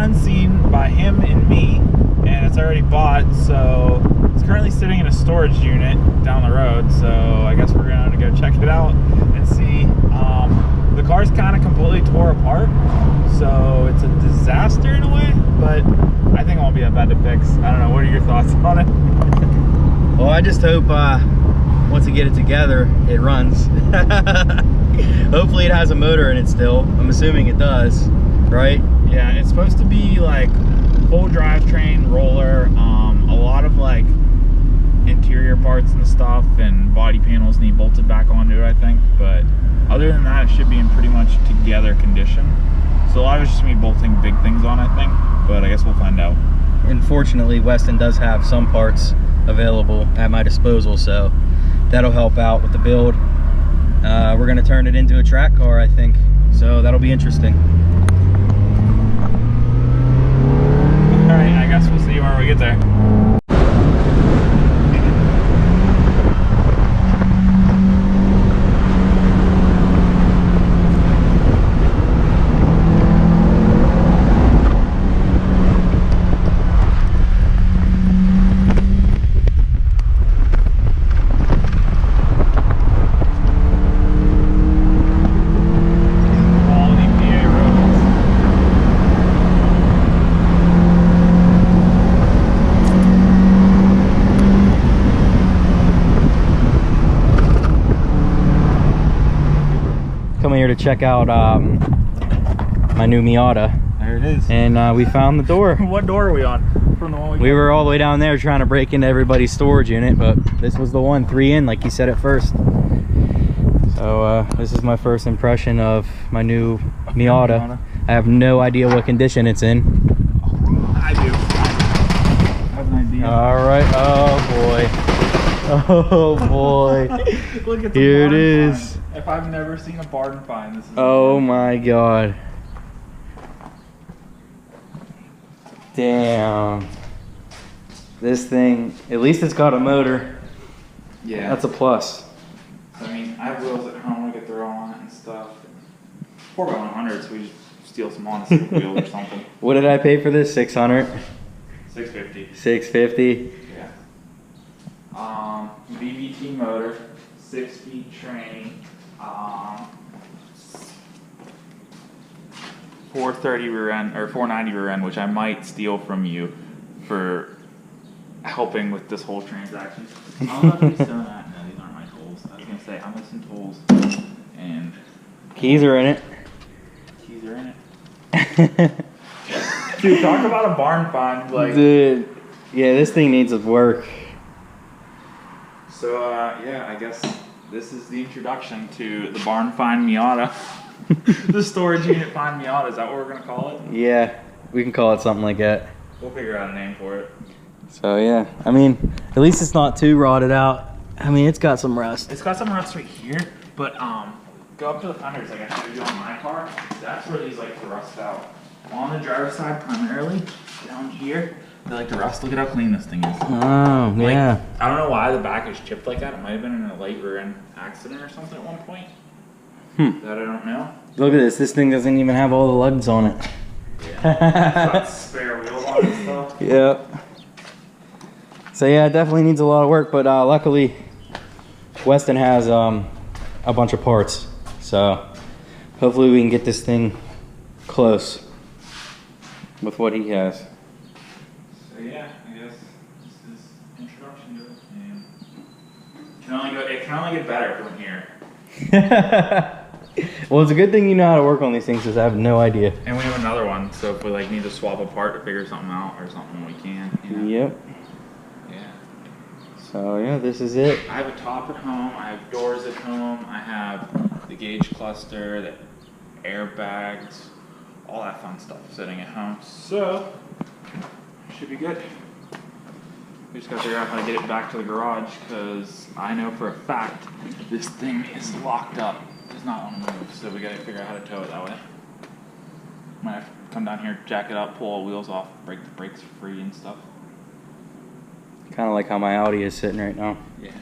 unseen by him and me, and it's already bought, so it's currently sitting in a storage unit down the road, so I guess we're going to go check it out and see. The car's kind of completely tore apart, so it's a disaster in a way, but I think it won't be that bad to fix. I don't know, what are your thoughts on it? Well, I just hope once we get it together, it runs. Hopefully it has a motor in it still. I'm assuming it does, right? Yeah, it's supposed to be like full drivetrain, roller, a lot of like interior parts and stuff, and body panels need bolted back onto it, I think, but other than that, it should be in pretty much together condition. So a lot of it's just me bolting big things on, I think, but I guess we'll find out. Unfortunately, Weston does have some parts available at my disposal, so that'll help out with the build. We're gonna turn it into a track car, I think, so that'll be interesting. All right, I guess we'll see when we get there. Coming here to check out my new Miata. There it is. And we found the door. What door are we on? From the one we were all the way down there trying to break into everybody's storage unit, but this was the one, 3 in, like you said at first. So this is my first impression of my new Miata. I have no idea what condition it's in. I do. I have an idea. All right. Oh boy. Oh boy. Look at the here barn it is. find. If I've never seen a barn find, this is. Oh my god. Damn. This thing, at least it's got a motor. Yeah. That's a plus. I mean, I have wheels at home. We could throw on it and stuff. 4x100, so we just steal some on the wheels or something. What did I pay for this? 600? 650. 650. Yeah. VVT motor, 6-speed train, 430 rear end or 490 rear end, which I might steal from you for helping with this whole transaction. I'm not gonna no, these aren't my tools. I was gonna say I'm missing tools and Keys are in it. keys are in it. Dude, talk about a barn find, like. Dude, yeah, this thing needs work. So yeah, I guess this is the introduction to the barn find Miata. The storage unit find Miata, is that what we're gonna call it? Yeah, we can call it something like that. We'll figure out a name for it. So yeah, I mean, at least it's not too rotted out. I mean, it's got some rust. It's got some rust right here, but go up to the fenders like I showed you on my car. That's where these like to rust out. On the driver's side primarily, down here, they like to rust. Look at how clean this thing is. Oh, Like, yeah. I don't know why the back is chipped like that. It might have been in a late rear end accident or something at one point. That I don't know. Look at this. This thing doesn't even have all the lugs on it. Yeah. It's got spare wheels on it and stuff. Yep. So yeah, it definitely needs a lot of work, but luckily Weston has a bunch of parts. So hopefully we can get this thing close with what he has. So yeah, I guess this is introduction to it, and it can only get better from here. Well, it's a good thing you know how to work on these things, because I have no idea. And we have another one, so if we like need to swap a part to figure something out or something, we can. You know? Yep. Yeah. So yeah, this is it. I have a top at home. I have doors at home. I have the gauge cluster, the airbags, all that fun stuff sitting at home. So should be good. We just gotta figure out how to get it back to the garage, because I know for a fact this thing is locked up. It does not want to move, so we gotta figure out how to tow it that way. Might have to come down here, jack it up, pull all wheels off, break the brakes free and stuff. Kind of like how my Audi is sitting right now. Yeah.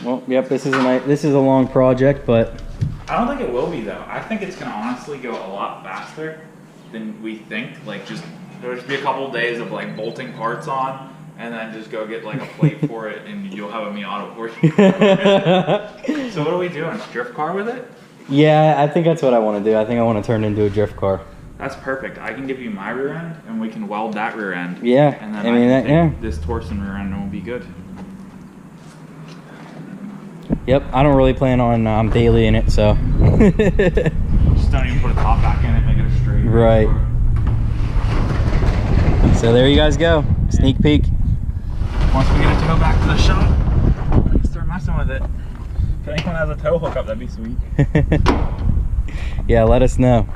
Well, yep, this is a long project, but I don't think it will be though. I think it's gonna honestly go a lot faster than we think. Like just there'll just be a couple of days of like bolting parts on, and then just go get like a plate for it, and you'll have a Miata for you. So what are we doing? Drift car with it? Yeah, I think that's what I want to do. I think I want to turn it into a drift car. That's perfect. I can give you my rear end, and we can weld that rear end. Yeah, and then I mean, can take yeah. this Torsen rear end, and we'll be good. Yep, I don't really plan on daily in it, so. Just don't even put a top back in it, make it a straight. Right. So there you guys go. Sneak peek. Once we get it to go back to the shop, we can start messing with it. If anyone has a tow hookup, that'd be sweet. Yeah, let us know.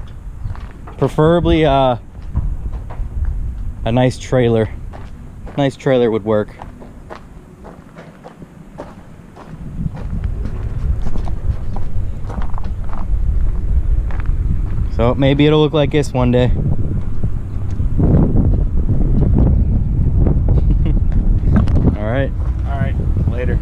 Preferably a nice trailer. Nice trailer would work. So maybe it'll look like this one day. All right. All right, later.